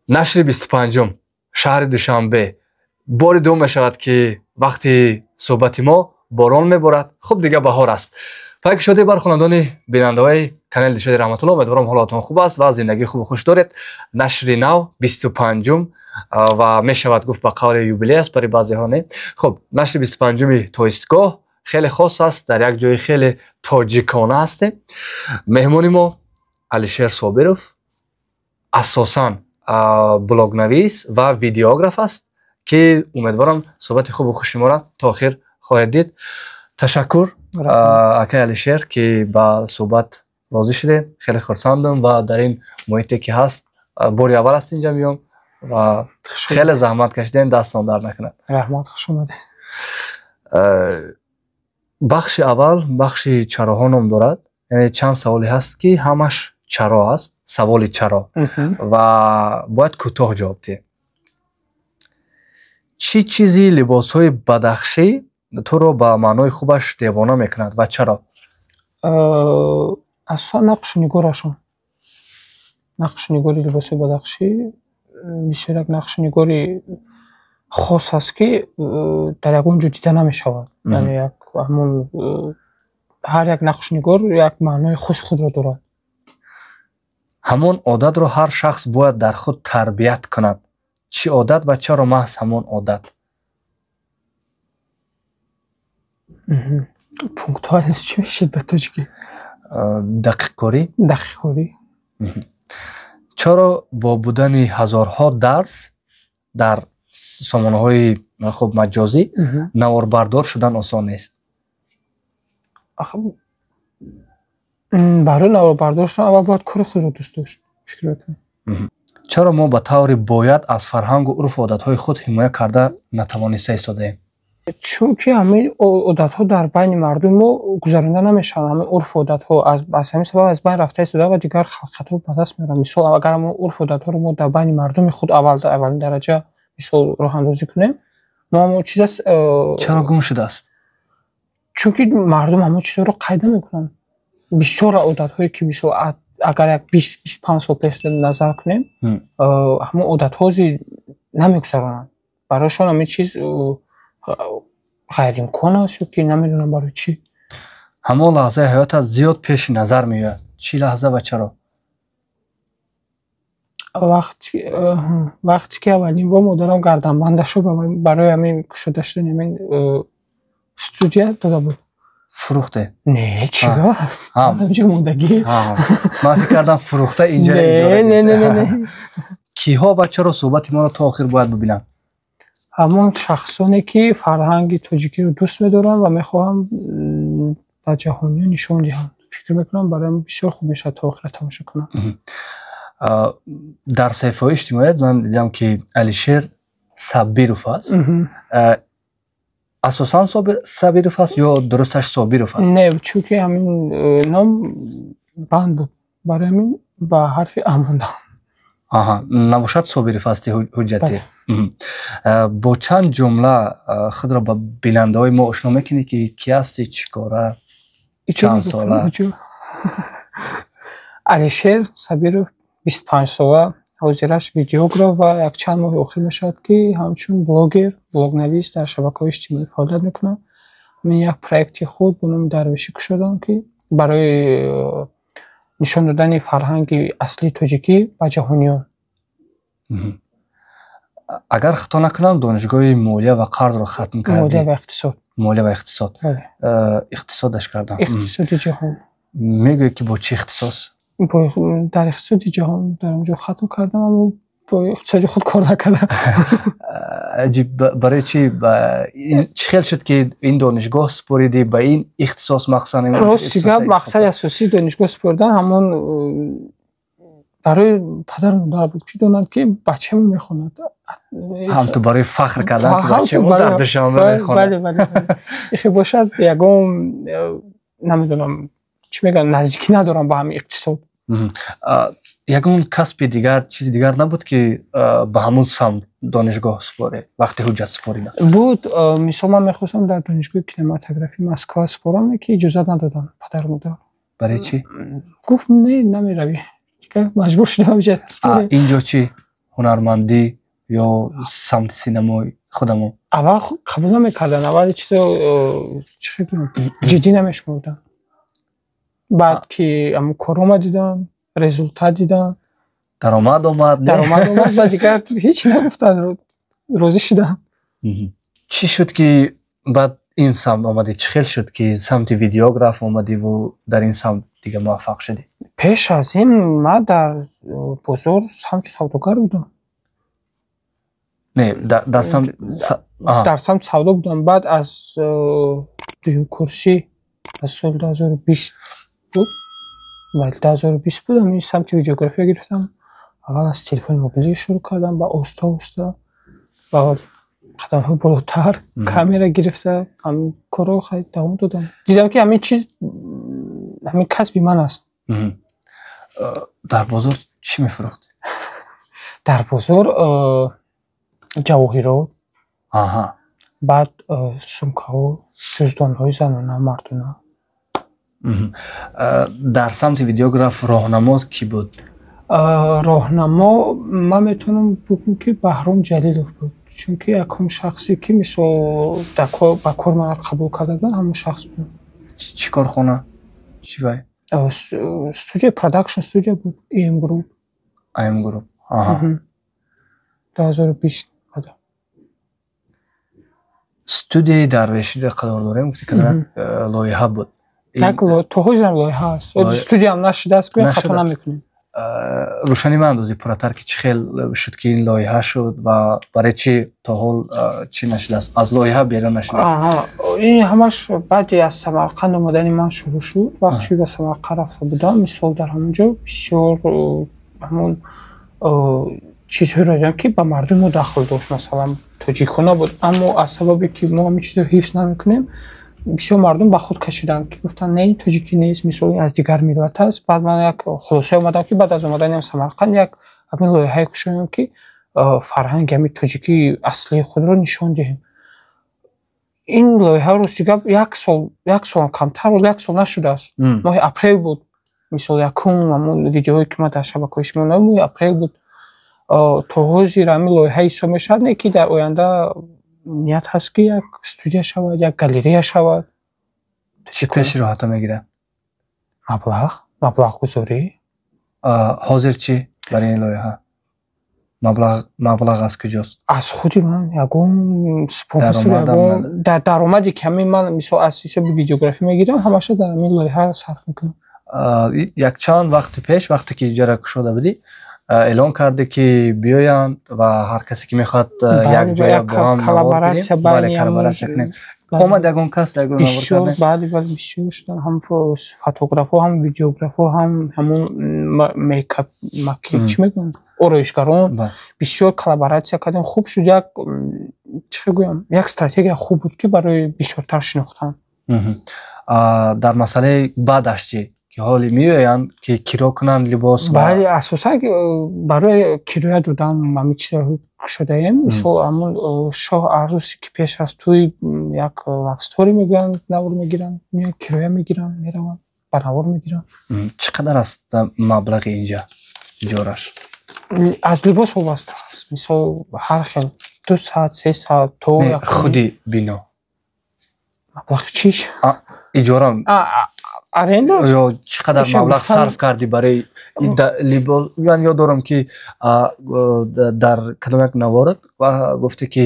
نشر 25 شهر دوشنبه بار دوم میشود که وقتی صحبت ما باران میبارد. خب دیگه بهار است. فکر شده بر خوانندگان بیننده های کانال دشت رحمت الله، امیدوارم حالتون خوب است و زندگی خوب و خوش دارید. نشر نو 25 و میشود گفت به قول یوبیلی است برای بعضی ها. نه خب نشر 25 تویستگاه خیلی خاص است، در یک جای خیلی تاجیکانه است. مهمون ما علیشیر صابروف اساساً بلاگ نویس و ویدیوگراف است که امیدوارم صحبت خوب و خوش ما را تا آخر خواهید دید. تشکر اکای علیشیر که با صحبت راضی شدین. خیلی خرسندم و در این محیطی که هست باری اول است اینجا میام و خیلی زحمت کشیدین، دستان در نکنه. رحمت خوش اومده. بخش اول بخش چراها نام دارد، یعنی چند سوالی هست که همش چرا است، سوال چرا و باید کوتاه جواب دهید. چی چیزی لباس های بدخشی تو رو با معنای خوبش دیوانه میکند و چرا؟ اصلا نقش نگارشون، نقش نگاری لباس بدخشی بسیار یک نقش نگاری خاص است که در یک اونجا دیده نمیشود. یعنی همون هر یک نقش نگار یک معنای خاص خود را دارد. همون عادت را هر شخص باید در خود تربیت کند. چی عادت و چرا محض همون عادت؟ پونکت ها چی میشید به تاجیکی؟ دقیق کاری؟ دقیق کاری. چرا با بودن هزارها درس در سامانه های خب مجازی نواربردار شدن آسان نیست؟ آخه برای نواربردار شدن اول باید کار خود را دوست داشت. فکر بکنم. چرا ما به طور باید از فرهنگ و عرف و عادت های خود حمایت کرده نتوانسته ایستاده ایم؟ چون که همین عادت ها در بین مردم ما گذرانده نمیشن. همین عرف و عادت ها از همین سبب از بین رفته ایستاده و دیگر خطا به دست میاره. مثلا اگر ما عرف و عادت ها رو ما در بین مردم خود اولین درجه مثلا راه اندازی کنیم، ما چیز است. چرا گم شده است؟ چون که مردم همه چیز رو قید میکنن. بسیار عادت هایی که مثلا اگر 20-25 سال پیش نظر کنیم همه عادت ها نمیگذرانن. برایشان همه چیز غیر امکان است که نمیدونم برای چی. همه لحظه حیاتت زیاد پیش نظر میاد. چی لحظه و چرا؟ وقتی که اولین بار مادرم گردنبندش رو برای همین کشوده شدن همین استودیو داده بود. فروخته؟ نه چرا؟ همینجا موندگی. من فکر کردم فروخته اینجا اجاره. نه. کیها و چرا صحبت ما رو تا آخر باید ببینن؟ همون شخصانی که فرهنگ تاجیکی رو دوست می‌دارن و میخواهم به جهانی نشون دهم. فکر میکنم برای بسیار خوب میشه تا آخر تماشا کنم. در صفحه اجتماعی من دیدم که علیشیر صابروف است. اساساً صابروف است یا درستش صابروف است؟ نه، چون که همین نام بند بود، برای همین با حرف اماندم. نباشد صابروف است حجتی. با چند جمله خود را با بیننده های ما آشنا میکنی که کی هستی، چی کاره، چند ساله؟ علیشیر صابروف 25 ساله، حاضرش ویدیوگراف و یک چند ماه اخیر میشد که همچون بلاگ نویس در شبکه‌های اجتماعی فعالیت میکنم. من یک پروژه خود به نام درویشی کشیدم که برای نشان دادن فرهنگ اصلی تاجیکی به جهانیان. اگر خطا نکنم دانشگاه مالیه و قرض رو ختم کردی؟ مالیه و اقتصاد. اقتصادش کردم. اقتصاد جهان. میگوی که با چه اختصاص؟ در اقتصاد جهان در اونجا ختم کردم، اما با اقتصاد خود کار نکردم. عجیب. برای چی چه خیل شد که این دانشگاه سپاریدی به این اختصاص مقصد؟ مقصد اساسی دانشگاه سپاردن همون برای پدر و مادر بود که دونند که بچه‌مون میخوند. هم تو برای فخر کردن که بچه‌مون در دوشنبه میخوند. بله. خیلی باشد یگام نمیدونم چی میگن، نزدیکی ندارم با همین اقتصاد. یگان کسب دیگر چیز دیگر نبود که به همون سمت دانشگاه سپاره وقتی حجت سپاریدن؟ بود. مثلا من میخواستم در دانشگاه کینماتوگرافی مسکو سپارم که اجازه ندادن پدر و مادر. برای چی؟ گفت نه نمیروی. مجبور شدم حجت سپارم. اینجا چی؟ ҳунармандӣ ё самти синамои худамон? аввал қабул намекарданд, аввал чизо чӣ гӯям ҷиддӣ намешумурданд. баъд ки корҳома диданд, результат диданд, даромад омад ва дигар ҳеҷ нагуфтанд, розӣ шуданд. чӣ шуд ки баъд ин самт омадӣ? Чӣ хел шуд ки самти видеограф омадиву дар ин самт дига муваффақ шудӣ? пеш аз ин ман дар бозор самти савдогар будам. Не, дар самти савдо будам. Баъд аз дуюмкурсӣ аз соли 2020 буд, баъд 2020 будам ин самти видеография гирифтам. аввал аз телефони мобилӣ шурӯъ кардам, ба оста ба қадамҳои болотар камера гирифта ҳамин корро хеле давом додам. Дидам ки ҳамин чиз ҳамин касби ман аст. дар бозор чӣ мефурӯхтӣ? дар бозор ҷавоҳирот, баъд сумкаҳо, ҷуздонҳои занона, мардона. дар самти видеограф роҳнамо кӣ буд? роҳнамо ман метавонам бигӯям ки Баҳром Ҷалилов буд, чунки якум шахсе ки мисол ба кор мана қабул карда буданд ҳамон шахс буд. чӣ корхона? чӣ вай? студия, продакшн студия буд, AM Group. 2020 бада. студияи дар Решида Қадордорем гуфтӣ кадамак лоиҳа буд? то ҳозирам лоиҳа аст. студияам нашудааст, гӯя хато намекунем. рӯшанӣ мандозӣ пурратар ки чӣ хел шуд ки ин лоиҳа шуд ва барои чӣ то ҳол чӣ нашудааст? Аз лоиҳа берун нашудааст? ин ҳамаш баъди аз Самарқанд омадани ман шурӯъ шуд. Вақте ба Самарқанд рафта будам, мисол дар ҳамонҷо бисёр ҳамон чизҳоеро дидам ки ба мардуми мо дахл дошт, масалан тоҷикона буд, аммо аз сабабе ки мо ҳамин чизро ҳифз намекунем, бисёр мардум ба худ кашиданд ки гуфтанд не, ин тоҷикӣ нест, мисол аз дигар миллат аст. баъд ман як хулосае омадам ки баъд аз омаданиам Самарқанд як ҳамин лоиҳае кушоям ки фарҳанги ҳамин тоҷикии аслии худро нишон диҳем. ин лоиҳа рости гап як сол камтар буд, як сол нашудааст. моҳи апрел буд, мисол якум ҳамон видеое ки ман дар шабакаҳои иҷтимоӣ намудам, моҳи апрел буд. то ҳозир ҳамин лоиҳа ҳисоб мешавад, не ки дар оянда ният ҳаст ки як студия шавад, як галерея шавад. чӣ пеши роҳата мегирад? маблағгузорӣ. ҳозир чӣ барои ин лоиҳа? маблағ аз куҷост? аз худи ман ягон спонсор, даромаде ки ҳамин ман мисол аз ҳисоби видеографӣ мегирам, ҳамаша дар ҳамин лоиҳа сарф мекунам. якчанд вақти пеш, вақте ки иҷора кушода будӣ, эълон кардӣ ки биёянд ва ҳар касе ки мехоҳад як ҷоя бо ҳам коллаборатсия кунем. омад ягон кас бисёр бисёр шуданд, ҳам фотографҳо, ҳам видеографҳо, ҳам ҳамон мейкап чӣ мегӯянд, ороишгарон, бисёр коллаборатсия кардем. хуб шуд. як чӣ гӯям, як стратегия хуб буд ки барои бисёртар шинохтан. дар масъалаи баъдаш чӣ? ки ҳоле меоянд ки киро кунанд либос? бале, асосан барои кироя додан ҳамин чизро кушодаем. мисол ҳамон шоҳ арӯсе ки пеш аз тӯй як лавстори мегӯянд, навор мегиранд, меоянд кироя мегиранд, мераванд, ба навор мегиранд. чӣ қадар аст маблағи инҷа иҷораш? аз либос вобаста аст. мисол ҳар хел 2 саат 3 саат то худи бино маблағи чиш иҷора аренда ё чӣ қадар маблағ сарф кардӣ барои либос? ман ёд дорам ки дар кадомак наворот ва гуфтӣ ки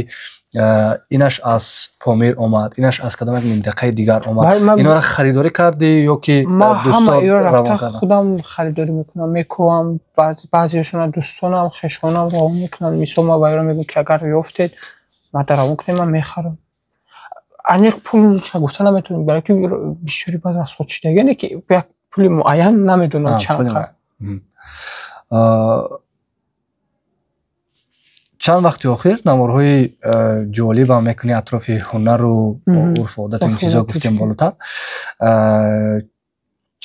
инаш аз Помир омад, инаш аз кадомак минтақаи дигар омад. Инҳоро харидорӣ кардӣ ё ки дӯстон равон карданд? худам харидорӣ мекунам, мекувам. баъзеашон дӯстонам, хешонам равон мекунанд. мисол ман ба ёро мегӯям ки агар ёфтед мада равон кунед, ман мехарам. аниқ пул гуфта наметавонем, барои ки бисёри баъд расходшудагӣ не ки як пули муайян намедонам чанд қадр. чанд вақти охир наворҳои ҷолибам мекунӣ атрофи ҳунару урфу одату ин чизо гуфтем болотар.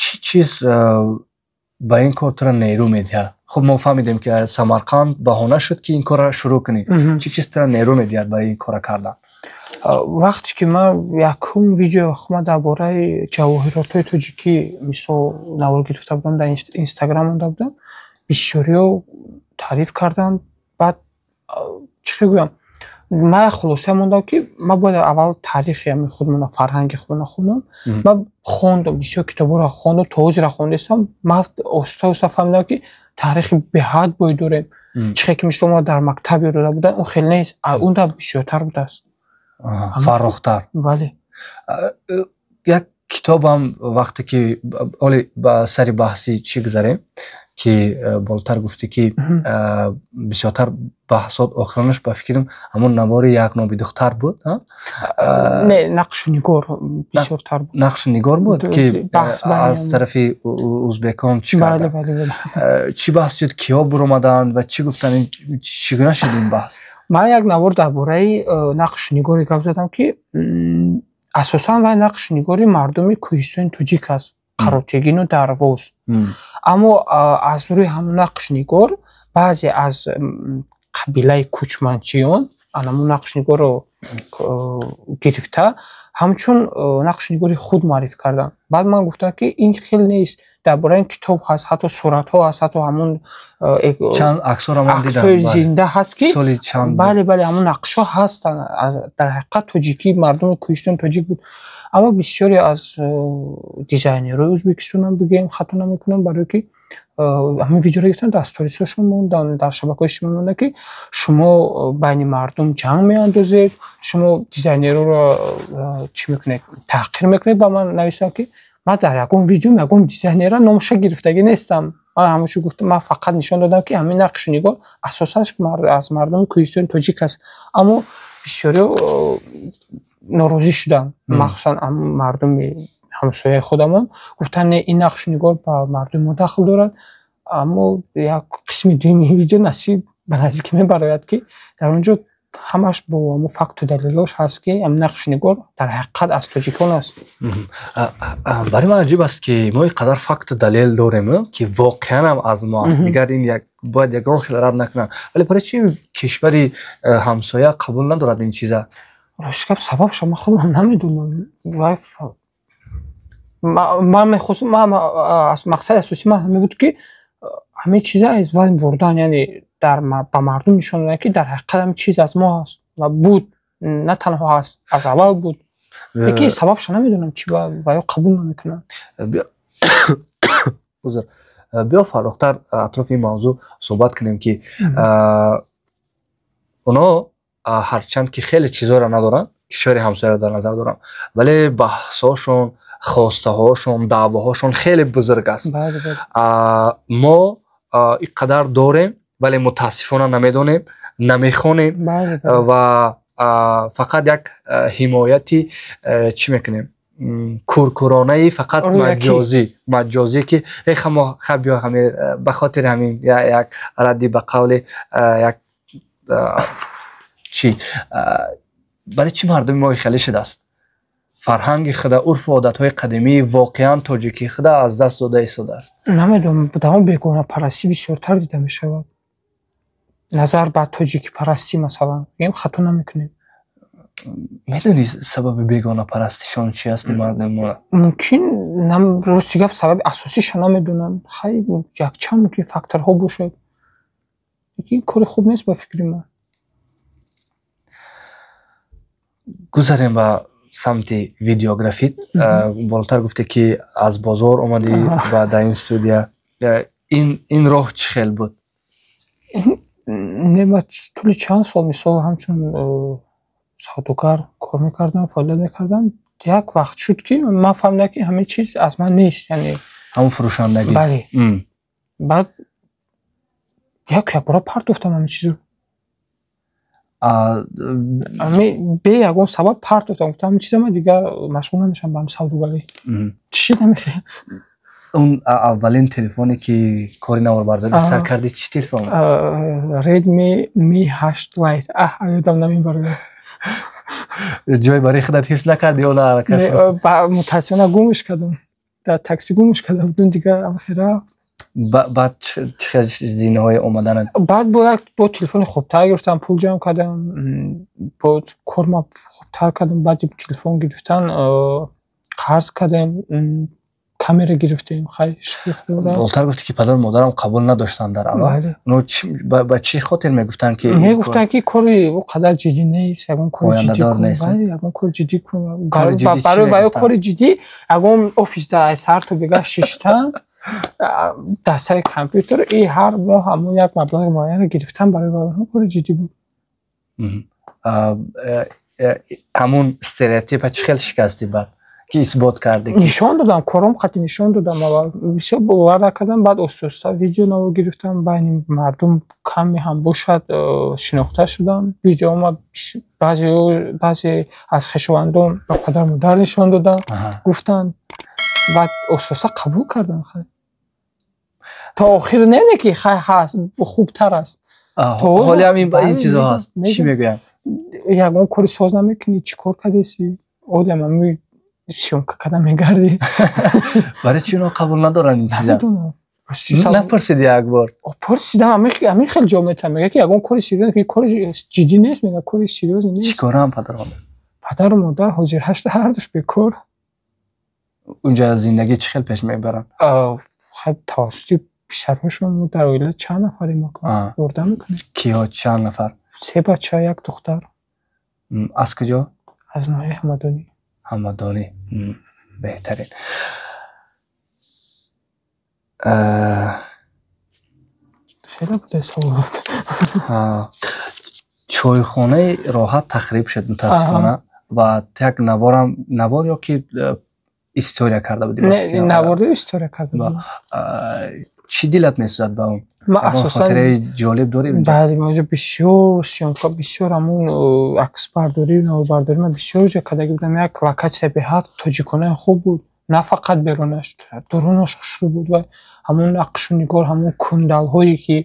чӣ чиз ба ин кор тура нерӯ медиҳад? хуб мо фаҳмидем ки Самарқанд баҳона шуд ки ин корро шурӯъ кунӣ. чӣ чиз тура нерӯ медиҳад барои ин корро кардан? вақте ки ман якум видео худам дар бораи ҷавоҳиротҳои тоҷикӣ мисол навор гирифта будам, дар инстаграм монда будам, бисёриҳо таъриф карданд. چی گویم ما خلاصه موندم که ما باید اول تاریخ همین خودمون فرهنگ خودمون خونم ما خوندم بسیار کتابا را خوندم توضیح را خوندم ما استا فهمیدم که تاریخ به حد باید داریم چه که مثل ما در مکتب یاد بودن اون خیلی نیست اون تا بسیارتر بوده است فرختر بله یک کتاب هم وقتی که با سری بحثی چی گذاریم که بالتر گفتی که بسیارتر بحثات آخرانش با فکرم همون نوار یک نابی دختر بود نه نقش نگار بسیارتر بود نقش نگار بود که از طرف ازبکان چی کردن بله چی بحث شد کیا برآمدن و چی گفتن چگونه شد این بحث من یک نوار درباره نقش نگاری گپ زدم که اساسا و نقش نگاری مردم کوهستان توجیک است قراتگین و دروز اما از روی همون نقش نگار بعضی از قبیله کوچمنچیان همون نقش نگار رو گرفته همچون نقش نگاری خود معرفی کردن بعد من گفتم که این خیلی نیست درباره این کتاب هست حتی صورت ها هست حتی همون چند عکس رو من دیدم عکسای زنده هست که بله همون نقش ها هستن در حقیقت توجیکی مردم کوهستان توجیک بود اما بسیاری از دیزاینرهای ازبکستان هم بگیم خطا نمیکنم برای که همین ویدیو رو گفتن دستاوردهاشون موندن در شبکه‌های اجتماعی مونده که شما بین مردم جنگ میاندازید شما دیزاینرها رو چی میکنید تحقیر میکنید با من نوشتم که من در یکم ویدیو میگم دیزاینرها نامش گرفتگی نیستم من همونشو گفتم من فقط نشون دادم که همین نقش نگار اساسش از مردم کوهستان توجیک است اما بسیاری ناراضی شدن مخصوصا مردم همسایه خودمون گفتن این نقش نگار با مردم ما دخل دارد اما یک قسم دیگه ویدیو نصیب به نزدیک میبراید که در اونجا همش با همون فکت و دلیلاش هست که هم نقش نگار در حقیقت از توجیکان است برای من عجیب است که ما اینقدر فکت و دلیل داریم که واقعا هم از ما است دیگر این باید یک راه خیلی رد نکنن ولی برای چی کشوری همسایه قبول ندارد این چیزا روشکب سبب شما خودم نمیدونم من میخواستم از مقصد اساسی من همه بود که همه چیزا از بین بردن یعنی با مردم نشون دادن که در حقیقت همه چیز از ما هست و بود نه تنها هست از اول بود یکی سببش نمیدونم چی و قبول نمیکنن بیا فراختر اطراف این موضوع صحبت کنیم که اونا هرچند که خیلی چیزا را ندارن کشور همسایه را در نظر دارن ولی بحثاشون خواسته هاشون دعواهاشون خیلی بزرگ است ما اینقدر داریم ولی متاسفانه نمیدونیم نمیخونیم و فقط یک حمایتی چی میکنیم کورکورانه فقط مجازی که ما بیا همین به خاطر همین یک ردی به قول یک چی برای چی مردم ما خیلی شده است فرهنگ خود عرف و عادت های قدیمی واقعا تاجیکی خود از دست داده ایستاده است نمیدونم بدون بیگانه پرستی بسیارتر دیده می شود نظر به تاجیکی پرستی مثلا میگیم خطا نمیکنیم میدونی سبب بیگانه پرستیشون چی است مردم ما ممکن راستی گپ سبب اساسیش نمیدونم خیلی یک چند ممکن فاکتورها باشه این کار خوب نیست با فکر من گذاریم به سمت ویدیوگرافی بالاتر گفته که از بازار اومدی و در این استودیو این راه چه خیلی بود نه طول چند سال مثلا همچون سوداگر کار میکردم فعالیت میکردم یک وقت شد که من فهمیدم که همه چیز از من نیست یعنی همون فروشندگی بله بعد یک بار پرت افتادم همه چیز رو به یکون سبب پرت افتادم گفتم همه چیز من دیگه مشغول نمیشم با هم سوداگری چی نمیخوام اون اولین تلفنی که کاری نواربرداری سر کردی چی تلفن؟ ردمی می 8 لایت یادم نمیبره جای برای خودت حفظ نکردی یا نه متاسفانه گمش کردم در تاکسی گمش کردم بدون دیگه اخیرا بعد چه زینه های اومدن بعد با تلفن خوبتر گرفتم پول جمع کردم با کارم خوبتر کردم بعد تلفن گرفتن قرض کردم камера гирифтем хай шиқи хӯра болтар гуфти ки падару модарам қабул надоштанд дар аввал оно ба чӣ хотир мегуфтанд ки мегуфтанд ки кори о қадар ҷиддӣ нест ягон кори ҷиддӣ кун ягон кори ҷиддӣ кун барои ваё кори ҷиддӣ ягон офиста ай сарту бега шиштан дар сари компютер и ҳар моҳ ҳамон як маблағи муайянро гирифтан барои ваё кори ҷиддӣ буд ҳамун стереотипа чӣ хел шикастӣ баъд ки исбот кардӣ нишон додам корам қатъи нишон додам бисёр бовар накардам баъд оста видео наво гирифтам байни мардум каме ҳам бошад шинохта шудам видео омад баъзе аз хешовандон ба падару модар нишон додам гуфтанд баъд оста қабул кардам то охир не ки хай ҳаст хубтар аст ҳоли ҳам ин чизо ҳаст чӣ мегӯям ягон кори соз намекунӣ чӣ кор кардеси олиам ҳамин сёмка када мегарди барои чӣ оно қабул надоранд ин чиза напурсиди як бор пурсидам ҳамин хел ҷо метавон мега ки ягон кори сериёз ки кори ҷиддӣ нест мега кори сериёз нест чӣ кораам падару модар ҳозир ҳашта ҳардуш бекор унҷа зиндагӣ чӣ хел пеш мебаранд тавассути писарҳошон мо дар оила чанд нафарем ёрдам мекунем киҳо чанд нафар 3 бача 1 духтар аз куҷо аз ноҳияи ҳамадонӣ ҳамадонӣ беҳтарин хеле буде саволот чойхонаи роҳат тахриб шуд мутаассифона ва як навор ё ки история карда будӣ навори история карда будам чӣ дилат месӯзад ба он ма асосан хотираи ҷолиб дорӣ бале мо бисёр сёмка бисёр ҳамун аксбардорӣ навбардорӣ ма бисёр ҷо кардагӣ будам як локатсия беҳад тоҷиконаи хуб буд на фақат берунаш дурунош хушрӯ буд ва ҳамун нақшу нигор ҳамун кундалҳое ки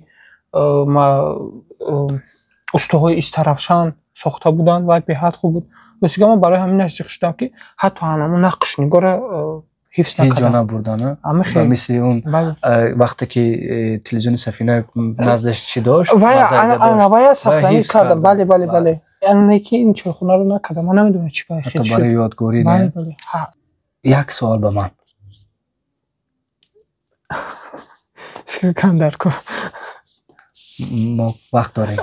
устоҳои истарафшан сохта буданд ва беҳад хуб буд бисига мо барои ҳамин наздик шудам ки ҳатто ҳамун нақшу нигора ҳифз накардам ҳеҷ ҷо набурдана ба мисли он вақте ки телевизиони Сафина наздаш чӣ дошт вая сахтанӣ кардам бале яъне ки ин чойхонаро накардам ман намедонам чӣ баи хел шуд барои ёдгорӣ як савол ба ман фикр кам дар кор мо вақт дорем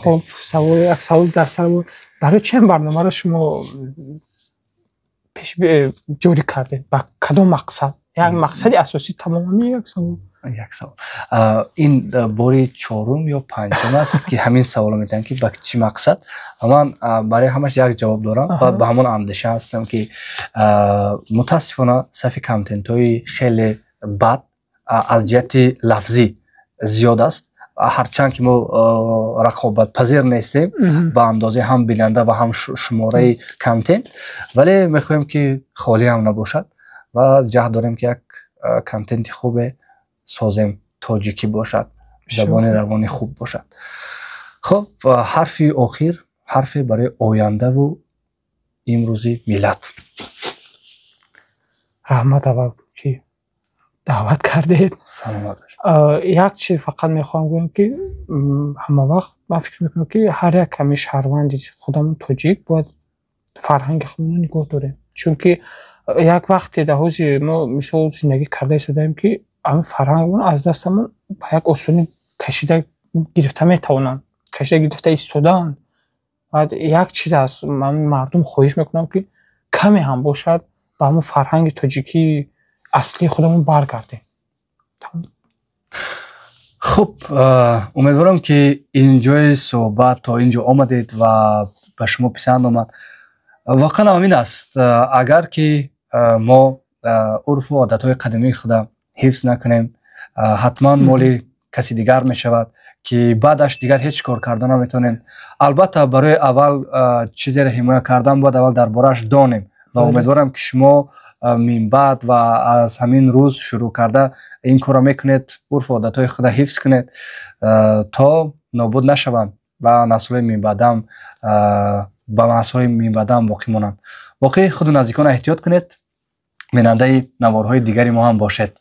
хуб як савол дар сар буд барои чӣ барномаро шумо ҷорӣ кардед ба кадом мақсад як мақсади асосӣ тамом ҳамин як савол ин бори чорум ё панҷум аст ки ҳамин саволро метавонам ки ба чӣ мақсад ман барои ҳамаш як ҷавоб дорам ва ба ҳамон андеша ҳастам ки мутаассифона сафи контентҳои хеле бад аз ҷиҳати лафзӣ зиёд аст ҳарчанд ки мо рақобатпазир нестем ба андозаи ҳам бинанда ва ҳам шумораи контент вале мехоҳем ки холӣ ҳам набошад ва ҷаҳд дорем ки як контенти хубе созем тоҷикӣ бошад забони равонӣ хуб бошад хуб ҳарфи охир ҳарфе барои ояндаву имрӯзи миллат раҳмат аввал ки даъват кардед як чиз фақат мехоҳам гӯям ки ҳама вақт ман фикр мекунам ки ҳар як ҳамин шаҳрванди худамон тоҷик бояд фарҳанги худамонро нигоҳ дорем чунки як вақте дар ҳози мо мисол зиндагӣ карда истодаем ки ҳамин фарҳангмон аз дастамон ба як осонӣ кашида гирифта метавонанд кашида гирифта истодаанд баъд як чиз аз мардум хоҳиш мекунам ки каме ҳам бошад ба ҳамон фарҳанги тоҷикии аслии худамон баргардем хуб умедворам ки ин ҷои суҳбат то ин ҷо омадед ва ба шумо писанд омад воқеан ҳамин аст агар ки мо урфу одатҳои қадимии худа ҳифз накунем ҳатман моли каси дигар мешавад ки баъдаш дигар ҳеҷ кор карда наметавонем албатта барои аввал чизеро ҳимоя кардан бояд аввал дар борааш донем ва умедворам ки шумо минбаъд ва аз ҳамин рӯз шурӯъ карда ин корро мекунед урфу одатҳои худа ҳифз кунед то нобуд нашаванд ва наслҳои минбаъдам ба наслҳои минбаъдам боқӣ монанд боқӣ худу наздикона эҳтиёт кунед бинандаи наворҳои дигари мо ҳам бошед